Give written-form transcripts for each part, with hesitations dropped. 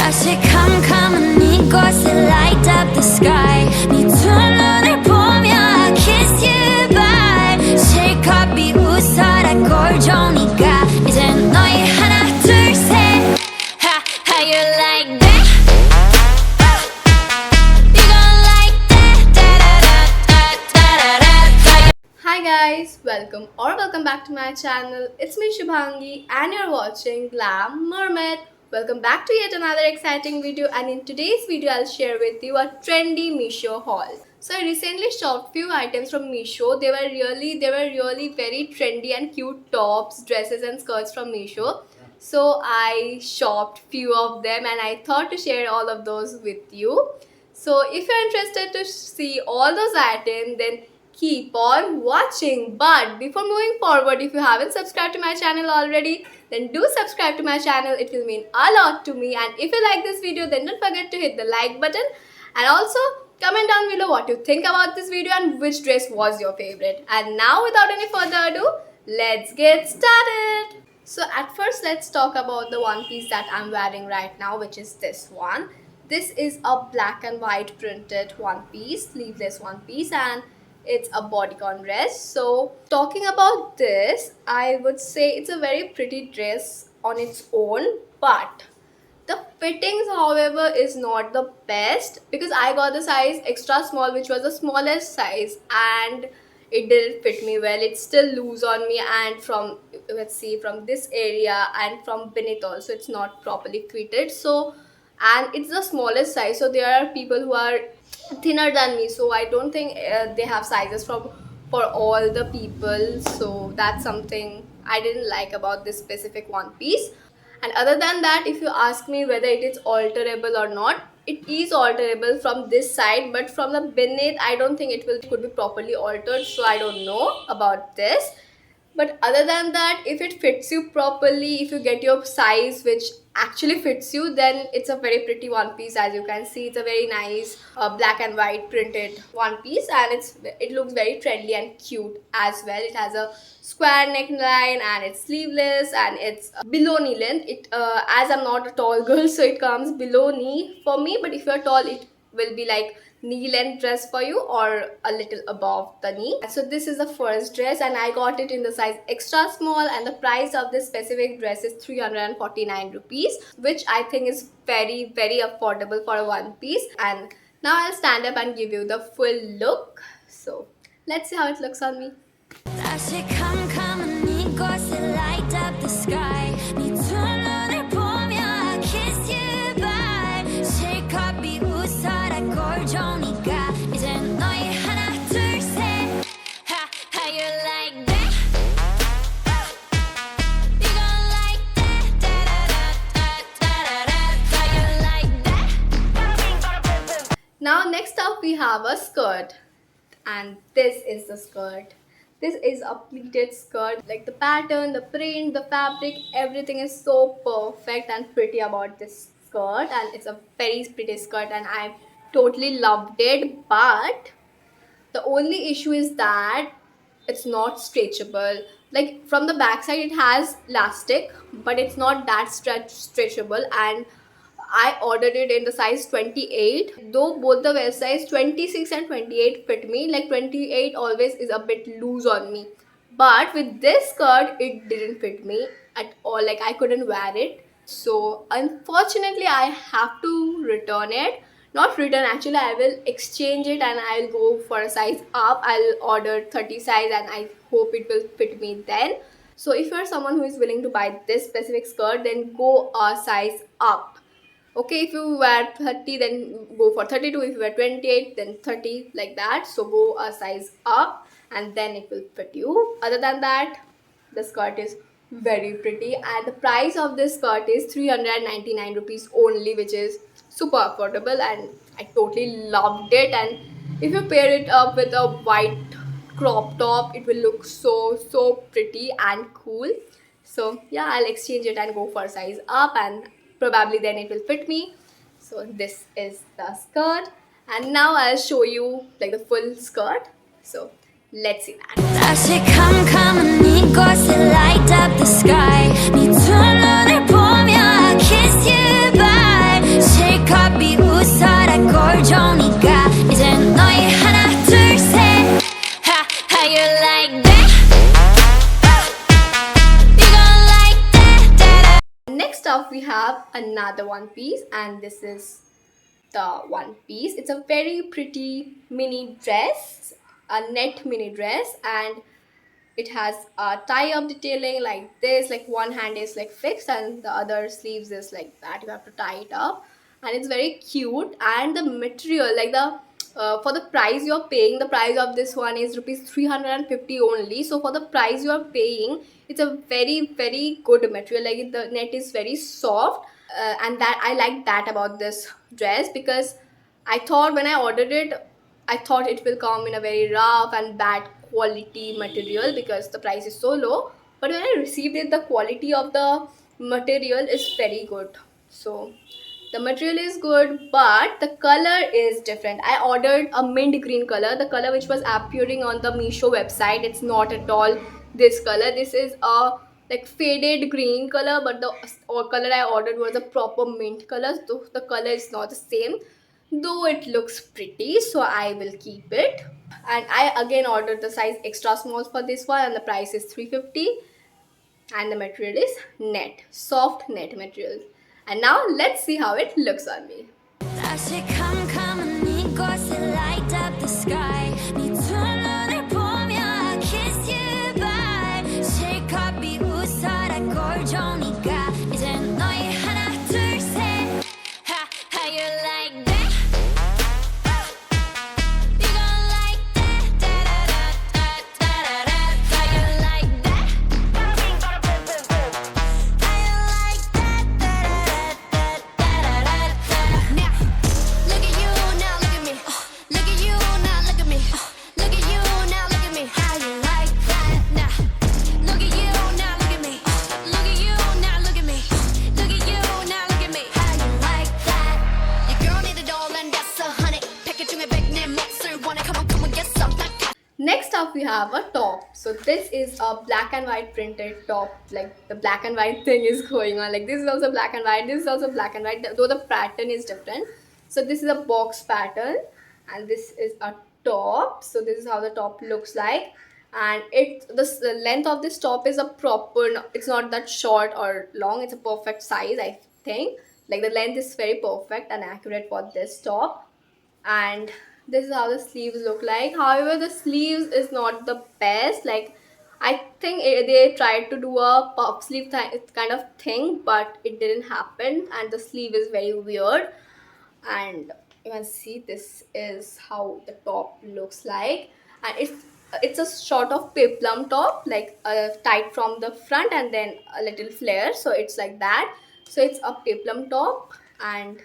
다시 캄캄한 이곳에 light up the sky 네 두 눈을 보며 kiss you bye 실컷 비웃어라 꼴좋으니까 이젠 너희 하나 둘셋 How you like that? You gon' like that da-da-da-da-da-da-da. Hi guys, welcome back to my channel. It's me Subhangi and you're watching Glam, Mermaid. Welcome back to yet another exciting video, and in today's video I'll share with you a trendy Meesho haul. So I recently shopped few items from Meesho. They were really very trendy and cute tops, dresses and skirts from Meesho. So I shopped few of them and I thought to share all of those with you. So if you're interested to see all those items, then keep on watching. But before moving forward, if you haven't subscribed to my channel already, then do subscribe to my channel. It will mean a lot to me. And if you like this video, then don't forget to hit the like button and also comment down below what you think about this video and which dress was your favorite. And now without any further ado, let's get started. So at first, let's talk about the one piece that I'm wearing right now, which is this one. This is a black and white printed one piece, sleeveless one piece, and it's a bodycon dress. So talking about this, I would say it's a very pretty dress on its own, but the fittings however is not the best because I got the size extra small, which was the smallest size, and it didn't fit me well. It's still loose on me, and from, let's see, from this area and from beneath also it's not properly fitted. So, and it's the smallest size, so there are people who are thinner than me, so I don't think they have sizes for all the people. So that's something I didn't like about this specific one piece. And other than that, if you ask me whether it is alterable or not, it is alterable from this side, but from the beneath I don't think it could be properly altered, so I don't know about this. But other than that, if it fits you properly, if you get your size which actually fits you, then it's a very pretty one piece. As you can see, it's a very nice black and white printed one piece, and it looks very trendy and cute as well. It has a square neckline and it's sleeveless and it's below knee length. As I'm not a tall girl, so it comes below knee for me, but if you're tall, it will be like knee length dress for you or a little above the knee. So this is the first dress and I got it in the size extra small, and the price of this specific dress is 349 rupees, which I think is very affordable for a one piece. And now I'll stand up and give you the full look. So let's see how it looks on me. 다시 캄캄한 이곳에 light up the sky 네 두 눈을 보며 kiss you bye 실컷 비웃어라 꼴좋으니까 이젠 너희 하나 둘셋 How you like that? You gon' like that da-da-da-da-da-da-da. How you like that? Now next up we have a skirt, and this is the skirt. This is a pleated skirt. Like the pattern, the print, the fabric, everything is so perfect and pretty about this skirt, and it's a very pretty skirt and I totally loved it. But the only issue is that it's not stretchable. Like from the back side it has elastic, but it's not that stretchable, and I ordered it in the size 28, though both the websites 26 and 28 fit me. Like 28 always is a bit loose on me, but with this skirt it didn't fit me at all. Like I couldn't wear it, so unfortunately I have to return it. Not return, actually I will exchange it and I'll go for a size up. I'll order 30 size and I hope it will fit me then. So if you're someone who is willing to buy this specific skirt, then go a size up. Okay, if you wear 30, then go for 32. If you wear 28, then 30, like that. So go a size up and then it will fit you. Other than that, the skirt is very pretty, and the price of this skirt is 399 rupees only, which is super affordable, and I totally loved it. And if you pair it up with a white crop top, it will look so pretty and cool. So yeah, I'll exchange it and go for a size up, and probably then it will fit me. So this is the skirt, and now I'll show you like the full skirt. So let's see that. 다시 캄캄한 이곳에 light up the sky 네 두 눈을 보며 kiss you bye another one piece, and this is the one piece. It's a very pretty mini dress, a net mini dress, and it has a tie-up detailing like this. Like one hand is like fixed and the other sleeves is like that. You have to tie it up, and it's very cute. And the material, like the for the price you're paying, the price of this one is rupees 350 only. So for the price you're paying, it's a very good material. Like the net is very soft, and that I like that about this dress, because I thought when I ordered it, I thought it will come in a very rough and bad quality material because the price is so low. But when I received it, the quality of the material is very good. So the material is good, but the color is different. I ordered a mint green color, the color which was appearing on the Meesho website. It's not at all this color. This is a like faded green color, but the color I ordered was a proper mint color. So the color is not the same, though it looks pretty, so I will keep it. And I again ordered the size extra small for this one, and the price is 350, and the material is net, soft net material. And now let's see how it looks on me. 다시 캄캄한 이곳에 light up the sky 네 두 눈을 보며 kiss you bye 실컷 비웃어라 꼴종이가 이젠 너희 하나 둘셋 how you like that you gon' like that da-da-da-da-da-da-da how you like that how you like that da-da-da-da-da-da-da now look at you now look at me look at you now look at me look at you now look at me how you like that now look at you now look at me look at you now look at me look at you now look at me how you like that your girl need a doll and that's a honey package 중에 100내 몫을 원해 come on get some Next up we have a top. So this is a black and white printed top. Like the black and white thing is going on. Like this is also black and white, this is also black and white, though the pattern is different. So this is a box pattern, and this is a top. So this is how the top looks like. And the length of this top is a proper, it's not that short or long, it's a perfect size, I think. Like the length is very perfect and accurate for this top. And this is how the sleeves look like. However, the sleeves is not the best. Like I think they tried to do a puff sleeve kind of thing, but it didn't happen, and the sleeve is very weird. And you can see this is how the top looks like, and it's a sort of peplum top, like tight from the front and then a little flare, so it's like that. So it's a peplum top, and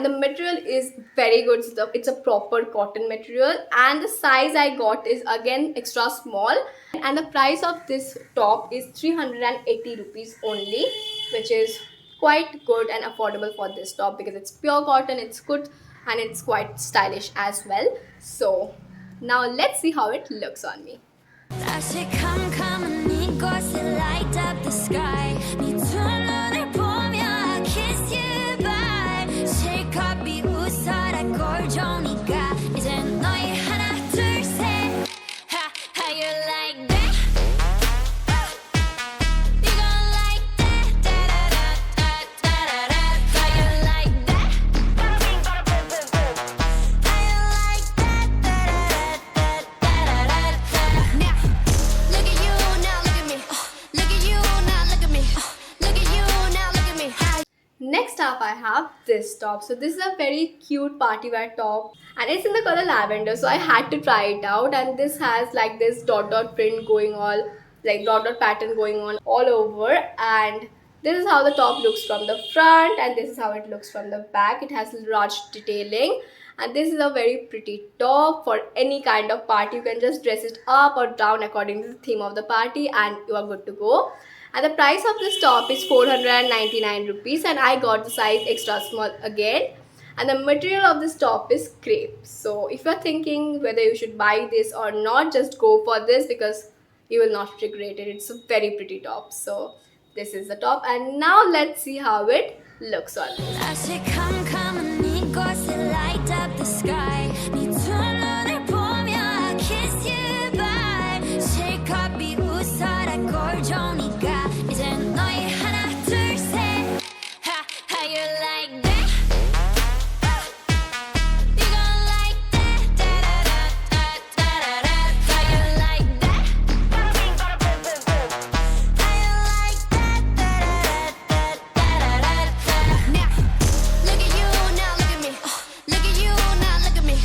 the material is very good. It's a proper cotton material, and the size I got is again extra small, and the price of this top is 380 rupees only, which is quite good and affordable for this top because it's pure cotton, it's good, and it's quite stylish as well. So now let's see how it looks on me. 다시 캄캄한 이곳에 light up the sky 네 두 눈을 보며 kiss you bye 실컷 비웃어라 꼴종이가 이젠 너희 하나 둘셋 how you like that you gon' like that da-da-da-da-da-da how you like that how you like that da-da-da-da-da-da now look at you now look at me look at you now look at me look at you now look at me how Next up I have this top. So this is a very cute party wear top, and it's in the color lavender, so I had to try it out. And this has like this dot print going on, like dot pattern going on all over. And this is how the top looks from the front, and this is how it looks from the back. It has ruched detailing, and this is a very pretty top for any kind of party. You can just dress it up or down according to the theme of the party, and you are good to go. And the price of this top is 499 rupees, and I got the size extra small again. And the material of this top is crepe. So if you're thinking whether you should buy this or not, just go for this because you will not regret it. It's a very pretty top. So this is the top, and now let's see how it looks on me. 다시 캄캄한 이곳에 light up the sky 네 두 눈을 보며 kiss you bye 실컷 비웃어라 꼴종이가 이젠 너희 하나 둘셋 how you you like that? You gon' like that? Da da da da da da da. How you like that? How you like that? Da da da da da da da. Now, look at you, now look at me. Look at you, now look at me.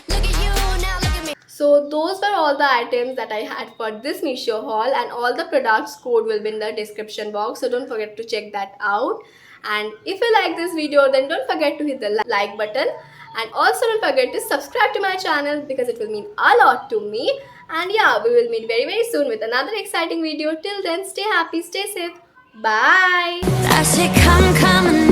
Look at you, now look at me. So those were all the items that I had for this Meesho haul, and all the products code will be in the description box, so don't forget to check that out. And if you like this video, then don't forget to hit the like button, and also don't forget to subscribe to my channel because it will mean a lot to me. And yeah, we will meet very very soon with another exciting video. Till then, stay happy, stay safe. Bye. 다시 캄캄한